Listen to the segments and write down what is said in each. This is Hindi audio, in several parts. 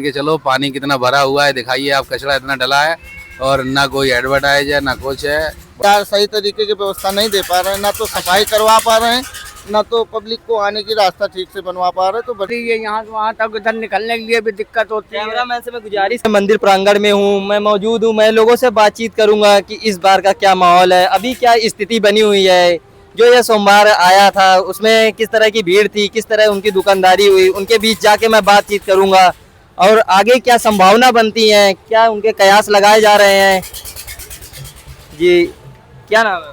कि चलो पानी कितना भरा हुआ है, दिखाइए आप, कचरा इतना डला है और ना कोई एडवर्टाइज है ना कुछ है। यार सही तरीके की व्यवस्था नहीं दे पा रहे हैं, ना तो सफाई करवा पा रहे हैं, ना तो पब्लिक को आने की रास्ता ठीक से बनवा पा रहे हैं। तो बड़ी ये यहाँ से वहाँ तक इधर निकलने के लिए भी दिक्कत होती है। कैमरामैन से मैं गुजारिश है, मंदिर प्रांगण में हूँ, मैं मौजूद हूँ, मैं लोगों से बातचीत करूंगा कि इस बार का क्या माहौल है, अभी क्या स्थिति बनी हुई है। जो ये सोमवार आया था उसमें किस तरह की भीड़ थी, किस तरह उनकी दुकानदारी हुई, उनके बीच जाके मैं बातचीत करूंगा और आगे क्या संभावना बनती है, क्या उनके कयास लगाए जा रहे हैं। जी क्या नाम है?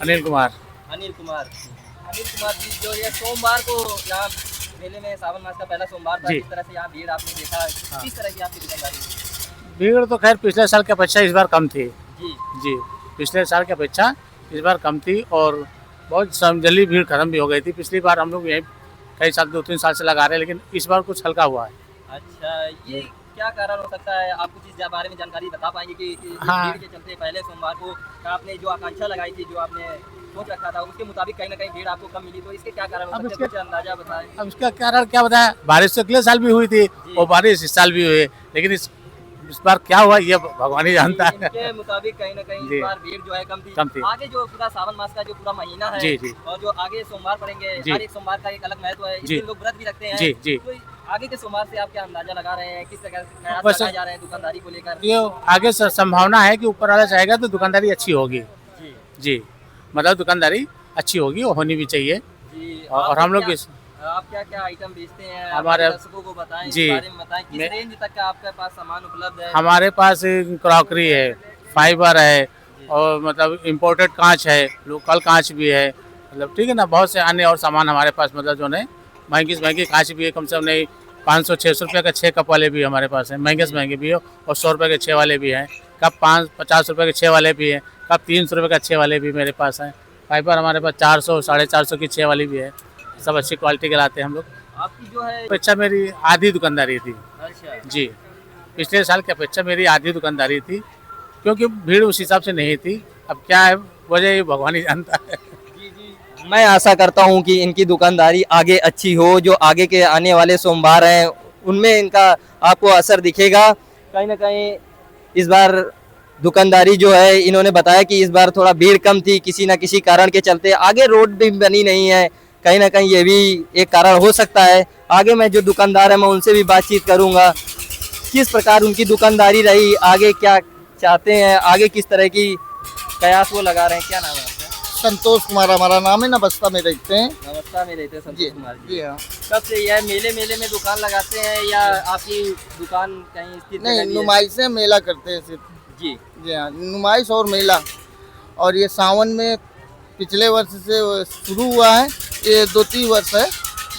अनिल कुमार। अनिल कुमार। अनिल कुमार जी, जो ये सोमवार को यहाँ मेले में सावन मास का पहला सोमवार था, जी। किस तरह से यहाँ भीड़ आपने देखा, किस तरह की आपकी दुकानदारी? भीड़ तो खैर पिछले साल की अपेक्षा इस बार कम थी। जी जी, पिछले साल की अपेक्षा इस बार कम थी और बहुत जल्दी भीड़ खत्म भी हो गई थी। पिछली बार हम लोग यहीं कई साल 2-3 साल से लगा रहे हैं, लेकिन इस बार कुछ हल्का हुआ है। अच्छा, ये क्या कारण हो सकता है? आप कुछ इस बारे में जानकारी बता पाएंगे कि इस हाँ। भीड़ के चलते पहले सोमवार को आपने जो आकांक्षा लगाई थी, जो आपने सोच रखा था, उसके मुताबिक कहीं ना कहीं भीड़ आपको कम मिली, तो इसके क्या कारण हो अब सकते हैं? कुछ अंदाजा बताएं। अब इसका कारण क्या बताया, बारिश तो अगले साल भी हुई थी और बारिश इस साल भी हुई है, लेकिन इस बार क्या हुआ ये भगवान ही जानता है। इनके मुताबिक कहीं ना कहीं जी। इस बार भीड़ जो है कम कम थी। थी। आगे जो पूरा सावन मास का जो पूरा महीना है, जी, जी। और जो आगे सोमवार पड़ेंगे, जी। हर एक सोमवार का एक अलग महत्व है, जी। इसमें लोग व्रत भी रखते हैं। जी, जी। तो आगे के सोमवार से आप क्या अंदाजा लगा रहे हैं, किस तरह से कयास बस- लगाए जा रहे हैं दुकानदारी को लेकर? ये आगे से संभावना है कि ऊपर वाला चाहेगा तो दुकानदारी अच्छी होगी। जी जी, मतलब दुकानदारी अच्छी होगी और होनी भी चाहिए। जी। और आप हम लोग क्या- इस आप क्या क्या आइटम बेचते हैं, हमारे- दर्शकों को बताएं, जी। इस बारे में बताएं, किस मैं- रेंज तक का आपके पास सामान उपलब्ध है? हमारे पास क्रॉकरी है, फाइबर है और मतलब इम्पोर्टेड कांच है, लोकल कांच भी है, मतलब ठीक है ना, बहुत से अन्य और सामान हमारे पास, मतलब जो है महंगी से महंगी कांच भी है, कम से कम नहीं 500-600 रुपये का 6 कप वाले भी हमारे पास हैं, महंगे से महंगे भी है, और 100 रुपये के 6 वाले भी हैं, कप 50 रुपये के 6 वाले भी हैं, कप 300 रुपये का 6 वाले भी मेरे पास हैं। फाइबर हमारे पास 400-450 की 6 वाली भी है, सब अच्छी क्वालिटी के लाते हैं हम लोग। आपकी जो है अपेक्षा मेरी आधी दुकानदारी थी। अच्छा जी, पिछले साल की अपेक्षा मेरी आधी दुकानदारी थी, क्योंकि भीड़ उस हिसाब से नहीं थी। अब क्या है वजह, ये भगवान ही जानता है। जी जी, मैं आशा करता हूं कि इनकी दुकानदारी आगे अच्छी हो, जो आगे के आने वाले सोमवार हैं उनमें इनका आपको असर दिखेगा। कहीं ना कहीं इस बार दुकानदारी जो है, इन्होंने बताया कि इस बार थोड़ा भीड़ कम थी, किसी न किसी कारण के चलते। आगे रोड भी बनी नहीं है, कहीं ना कहीं ये भी एक कारण हो सकता है। आगे मैं जो दुकानदार है मैं उनसे भी बातचीत करूंगा, किस प्रकार उनकी दुकानदारी रही, आगे क्या चाहते हैं, आगे किस तरह की कयास वो लगा रहे हैं। क्या नाम है आपका? संतोष कुमार हमारा नाम है, नवस्था में रहते हैं। नमस्कार, में रहते हैं जी संतोष कुमार जी। जी हाँ। कब से यह मेले में दुकान लगाते हैं या आपकी दुकान कहीं स्थित नहीं, जगह भी है? नुमाइशें मेला करते हैं सिर्फ। जी जी हाँ, नुमाइश और मेला। और ये सावन में पिछले वर्ष से शुरू हुआ है, ये 2-3 वर्ष है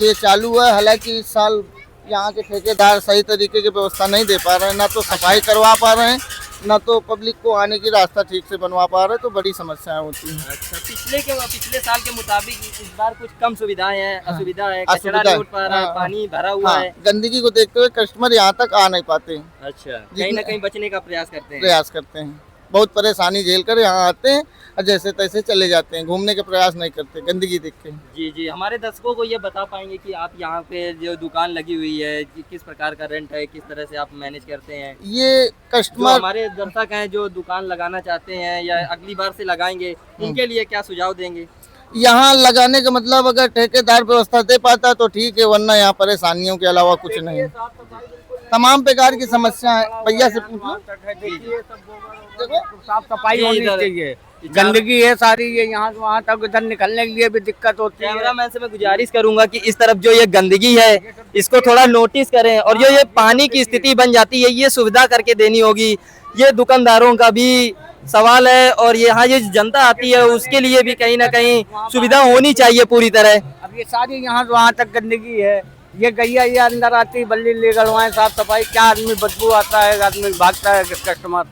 ये चालू हुआ है। हालांकि इस साल यहाँ के ठेकेदार सही तरीके की व्यवस्था नहीं दे पा रहे हैं, ना तो सफाई करवा पा रहे हैं, ना तो पब्लिक को आने की रास्ता ठीक से बनवा पा रहे हैं। तो बड़ी समस्याएं होती हैं। अच्छा, पिछले साल के मुताबिक इस बार कुछ कम सुविधाएं हैं, असुविधा है, कचरा असुविधा नहीं है। उठ पा रहा है, हाँ, पानी भरा हुआ हाँ, है। गंदगी को देखते हुए कस्टमर यहाँ तक आ नहीं पाते हैं, अच्छा, कहीं ना कहीं बचने का प्रयास करते हैं। प्रयास करते हैं, बहुत परेशानी झेल कर यहाँ आते हैं और जैसे तैसे चले जाते हैं, घूमने के प्रयास नहीं करते गंदगी देख के। जी जी, हमारे दर्शकों को ये बता पाएंगे कि आप यहाँ पे जो दुकान लगी हुई है, किस प्रकार का रेंट है, किस तरह से आप मैनेज करते हैं? ये जो कस्टमर हमारे दर्शक हैं जो दुकान लगाना चाहते हैं या अगली बार से लगाएंगे, उनके लिए क्या सुझाव देंगे? यहाँ लगाने का मतलब, अगर ठेकेदार व्यवस्था दे पाता तो ठीक है, वरना यहाँ परेशानियों के अलावा कुछ नहीं है। तमाम प्रकार की समस्या है, भैया से पूछो। देखो, साफ सफाई ये होनी इधर- चाहिए, गंदगी है सारी, ये यहाँ से वहाँ तक इधर निकलने के लिए भी दिक्कत होती है। कैमरामैन से मैं गुजारिश करूंगा कि इस तरफ जो ये गंदगी है इसको थोड़ा नोटिस करें, और जो ये पानी की स्थिति बन जाती है ये सुविधा करके देनी होगी। ये दुकानदारों का भी सवाल है और यहाँ ये जनता आती है उसके लिए भी कहीं ना कहीं सुविधा होनी चाहिए पूरी तरह। अब ये सारी यहाँ से वहाँ तक गंदगी है, ये गैया ये अंदर आती बल्ली ले गलवाएं, साफ सफाई, क्या आदमी बदबू आता है, आदमी भागता है कस्टमर,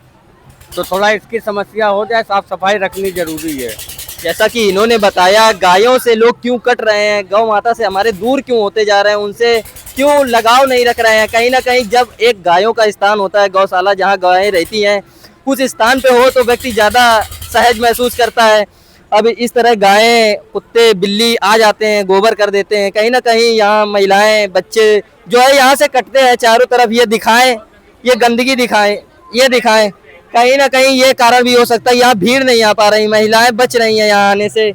तो थोड़ा इसकी समस्या हो जाए, साफ सफाई रखनी जरूरी है। जैसा कि इन्होंने बताया, गायों से लोग क्यों कट रहे हैं, गौ माता से हमारे दूर क्यों होते जा रहे हैं, उनसे क्यों लगाव नहीं रख रहे हैं। कहीं ना कहीं जब एक गायों का स्थान होता है, गौशाला जहाँ गायें रहती हैं, उस स्थान पे हो तो व्यक्ति ज़्यादा सहज महसूस करता है। अब इस तरह गायें, कुत्ते, बिल्ली आ जाते हैं, गोबर कर देते हैं, कहीं ना कहीं यहाँ महिलाएं, बच्चे जो है यहाँ से कटते हैं चारों तरफ, ये दिखाएं, ये गंदगी दिखाएं, ये दिखाएं, कहीं ना कहीं ये कारण भी हो सकता है यहाँ भीड़ नहीं आ पा रही, महिलाएं बच रही हैं यहाँ आने से।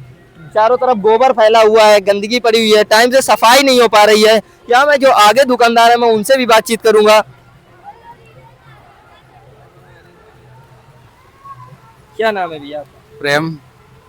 चारों तरफ गोबर फैला हुआ है, गंदगी पड़ी हुई है, टाइम से सफाई नहीं हो पा रही है। यहाँ मैं जो आगे दुकानदार है मैं उनसे भी बातचीत करूंगा। क्या नाम है भैया? प्रेम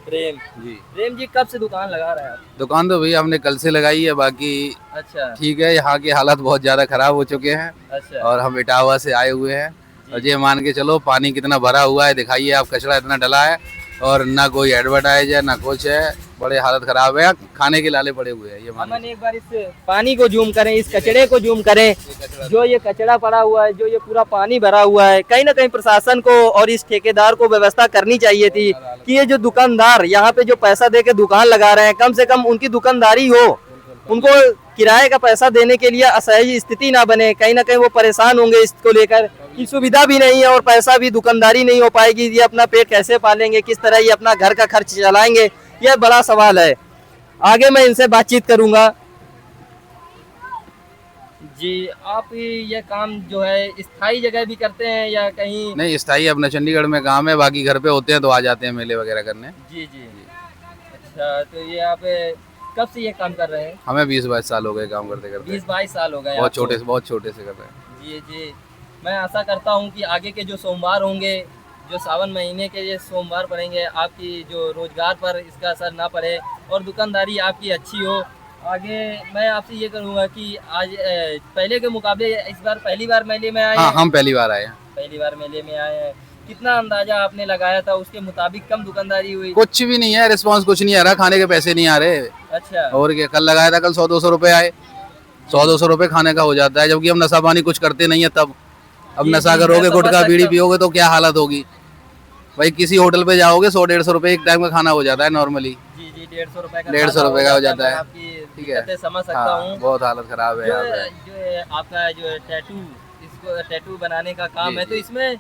प्रेम जी। प्रेम जी, कब से दुकान लगा रहे हैं आप? दुकान तो भैया हमने कल से लगाई है, बाकी अच्छा ठीक है, यहाँ के हालात बहुत ज्यादा खराब हो चुके हैं अच्छा। और हम इटावा से आए हुए हैं। और ये मान के चलो पानी कितना भरा हुआ है, दिखाइए आप, कचरा इतना डला है और ना कोई एडवर्टाइज है ना कुछ है, बड़े हालत खराब है, खाने के लाले पड़े हुए हैं। ये मान अमन एक बार इस पानी को जूम करें, इस कचड़े को जूम करें, जो ये कचड़ा पड़ा हुआ है, जो ये पूरा पानी भरा हुआ है, कहीं ना कहीं प्रशासन को और इस ठेकेदार को व्यवस्था करनी चाहिए थी कि ये जो दुकानदार यहाँ पे जो पैसा दे के दुकान लगा रहे हैं, कम से कम उनकी दुकानदारी हो, उनको किराए का पैसा देने के लिए असहज स्थिति ना बने। कहीं ना कहीं वो परेशान होंगे इसको लेकर कि सुविधा भी नहीं है और पैसा भी, दुकानदारी नहीं हो पाएगी, ये अपना पेट कैसे पालेंगे, किस तरह ये अपना घर का खर्च चलाएंगे, यह बड़ा सवाल है। आगे मैं इनसे बातचीत करूंगा। जी, आप ये काम जो है स्थायी जगह भी करते हैं या कहीं? नहीं, स्थायी अपना चंडीगढ़ में काम है, बाकी घर पे होते हैं तो आ जाते हैं मेले वगैरह करने। जी जी। अच्छा, तो ये आप कब से ये काम कर रहे हैं? हमें 20-22 साल हो गए काम करते करते। 20-22 साल हो गए बहुत आपको? बहुत छोटे से कर रहे हैं। जी जी। मैं आशा करता हूँ कि आगे के जो सोमवार होंगे, जो सावन महीने के ये सोमवार पड़ेंगे, आपकी जो रोजगार पर इसका असर ना पड़े और दुकानदारी आपकी अच्छी हो। आगे मैं आपसे ये करूँगा कि आज पहले के मुकाबले इस बार पहली बार मेले में आए हाँ, हैं? हम पहली बार आए हैं। पहली बार मेले में आए हैं। कितना अंदाजा आपने लगाया था, उसके मुताबिक कम दुकानदारी हुई? कुछ भी नहीं है, रिस्पॉन्स कुछ नहीं आ रहा, खाने के पैसे नहीं आ रहे। अच्छा। और क्या, कल लगाया था, कल 100-200 रुपए आए, 100-200 रुपए खाने का हो जाता है, जबकि हम नशा पानी कुछ करते नहीं है तब। अब जी, नशा जी, करोगे, मैं समझ गुटखा बीड़ी सकता हूँ। पियोगे तो क्या हालत होगी भाई। किसी होटल पे जाओगे 100-150 रुपए एक टाइम का खाना हो जाता है नॉर्मली। जी जी, 150 रुपए का 150 रुपए का हो जाता है। आपकी ठीक है, दिक्कतें समझ सकता हाँ, हूँ। बहुत हालत खराब है यहाँ पे। जो आपका जो टैटू, इसको टैटू बनाने का काम जी, है, तो जी। इसमें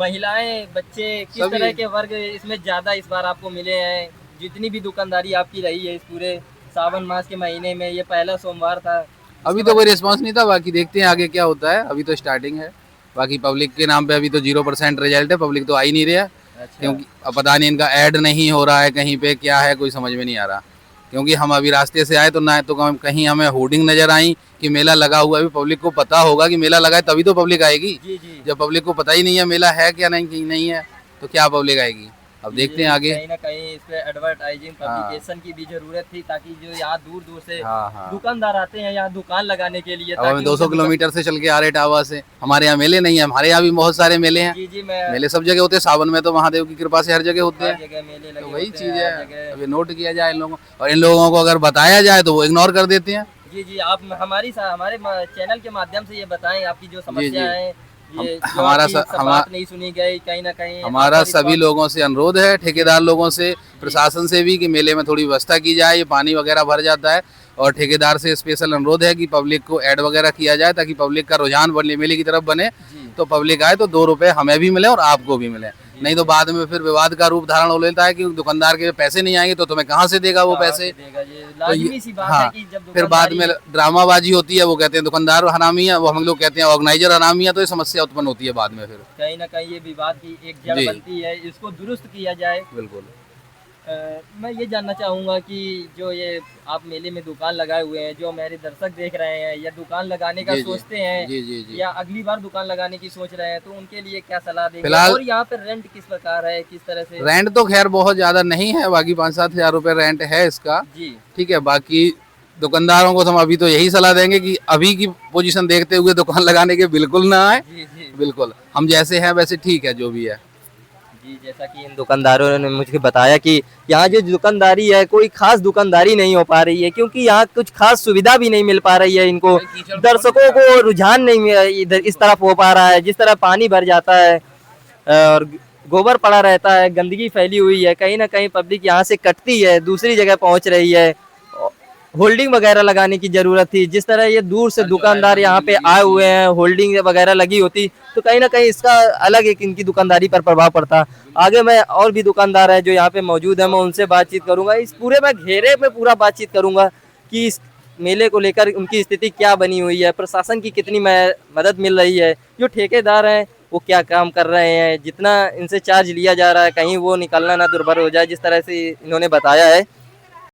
महिलाएं, बच्चे, किस सभी। तरह के वर्ग इसमें ज्यादा इस बार आपको मिले हैं? जितनी भी दुकानदारी आपकी रही है इस पूरे सावन मास के महीने में, ये पहला सोमवार था। अभी तो कोई रिस्पांस नहीं था, बाकी देखते हैं आगे क्या होता है, अभी तो स्टार्टिंग है। बाकी पब्लिक के नाम पे अभी तो 0% रिजल्ट है, पब्लिक तो आ ही नहीं रहा, अच्छा। क्योंकि अब पता नहीं इनका ऐड नहीं हो रहा है कहीं पे, क्या है कोई समझ में नहीं आ रहा। क्योंकि हम अभी रास्ते से आए तो ना तो कहीं हमें होर्डिंग नजर आई कि मेला लगा हुआ है। अभी पब्लिक को पता होगा कि मेला लगा है तभी तो पब्लिक आएगी। जी जी। जब पब्लिक को पता ही नहीं है मेला है क्या नहीं है, तो क्या पब्लिक आएगी। अब देखते हैं आगे। कहीं ना कहीं इस पे एडवर्टाइजिंग, हाँ। पब्लिकेशन की भी जरूरत थी, ताकि जो यहाँ दूर दूर से हाँ हाँ। दुकानदार आते हैं यहाँ दुकान लगाने के लिए, अब हमें ताकि 200 उनसे किलोमीटर से चल के आ रहे टावा से। हमारे यहाँ मेले नहीं है, हमारे यहाँ भी बहुत सारे मेले हैं। जी जी, मैं मेले सब जगह होते हैं, सावन में तो महादेव की कृपा से हर जगह होते हर हैं। जगह मेले लगे तो वही होते चीज हैं, है, हर जगह। अभी नोट किया जाए इन लोगों को, और इन लोगों को अगर बताया जाए तो वो इग्नोर कर देते हैं। जी जी, आप हमारे चैनल के माध्यम से ये बताएं आपकी जो समस्या जी। है, ये जो हमारा आपकी स- सब हमा- बात नहीं सुनी गई, कहीं ना कहीं हमारा आपका सभी रिस्पॉन्स- लोगों से अनुरोध है, ठेकेदार लोगों से, प्रशासन से भी, कि मेले में थोड़ी व्यवस्था की जाए। ये पानी वगैरह भर जाता है, और ठेकेदार से स्पेशल अनुरोध है कि पब्लिक को ऐड वगैरह किया जाए, ताकि पब्लिक का रुझान बने मेले की तरफ बने। जी। तो पब्लिक आए तो 2 रुपए हमें भी मिले और आपको भी मिले, नहीं तो बाद में फिर विवाद का रूप धारण हो लेता है कि दुकानदार के पैसे नहीं आएंगे तो तुम्हें कहाँ से देगा वो कहाँ पैसे। से देगा, ये तो लाजिमी सी बात हाँ, है कि जब फिर बाद में दुकानदारी- ड्रामाबाजी होती है, वो कहते हैं दुकानदार हरामी है, वो हम लोग कहते हैं ऑर्गेनाइजर हरामी है, तो ये समस्या उत्पन्न होती है बाद में फिर। कहीं ना कहीं ये विवाद की एक जड़ जी। बनती है, इसको दुरुस्त किया जाए। बिल्कुल। मैं ये जानना चाहूँगा कि जो ये आप मेले में दुकान लगाए हुए हैं, जो मेरे दर्शक देख रहे हैं या दुकान लगाने का जी, जी। सोचते हैं, जी जी जी। या अगली बार दुकान लगाने की सोच रहे हैं, तो उनके लिए क्या सलाह देंगे? फिलहाल- और यहाँ पर रेंट किस प्रकार है, किस तरह से? रेंट तो खैर बहुत ज्यादा नहीं है, बाकी 5-7 हजार रुपए रेंट है इसका। जी ठीक है, बाकी दुकानदारों को तो हम अभी तो यही सलाह देंगे कि अभी की पोजीशन देखते हुए दुकान लगाने के बिल्कुल ना आए। जी जी बिल्कुल, हम जैसे हैं वैसे ठीक है, जो भी है। जी। जैसा कि इन दुकानदारों ने मुझे बताया कि यहाँ जो दुकानदारी है कोई खास दुकानदारी नहीं हो पा रही है, क्योंकि यहाँ कुछ खास सुविधा भी नहीं मिल पा रही है इनको। दर्शकों को रुझान नहीं इधर इस तरफ हो पा रहा है, जिस तरह पानी भर जाता है और गोबर पड़ा रहता है, गंदगी फैली हुई है, कहीं ना कहीं पब्लिक यहाँ से कटती है, दूसरी जगह पहुँच रही है। होल्डिंग वगैरह लगाने की जरूरत थी, जिस तरह ये दूर से दुकानदार यहाँ पे आए हुए हैं, होल्डिंग वगैरह लगी होती तो कहीं ना कहीं इसका अलग एक इनकी दुकानदारी पर प्रभाव पड़ता। आगे मैं और भी दुकानदार हैं जो यहाँ पे मौजूद हैं, मैं उनसे बातचीत करूंगा, इस पूरे मैं घेरे में पूरा बातचीत करूंगा कि इस मेले को लेकर उनकी स्थिति क्या बनी हुई है, प्रशासन की कितनी मदद मिल रही है, जो ठेकेदार हैं वो क्या काम कर रहे हैं, जितना इनसे चार्ज लिया जा रहा है कहीं वो निकलना ना दुर्भर हो जाए, जिस तरह से इन्होंने बताया है।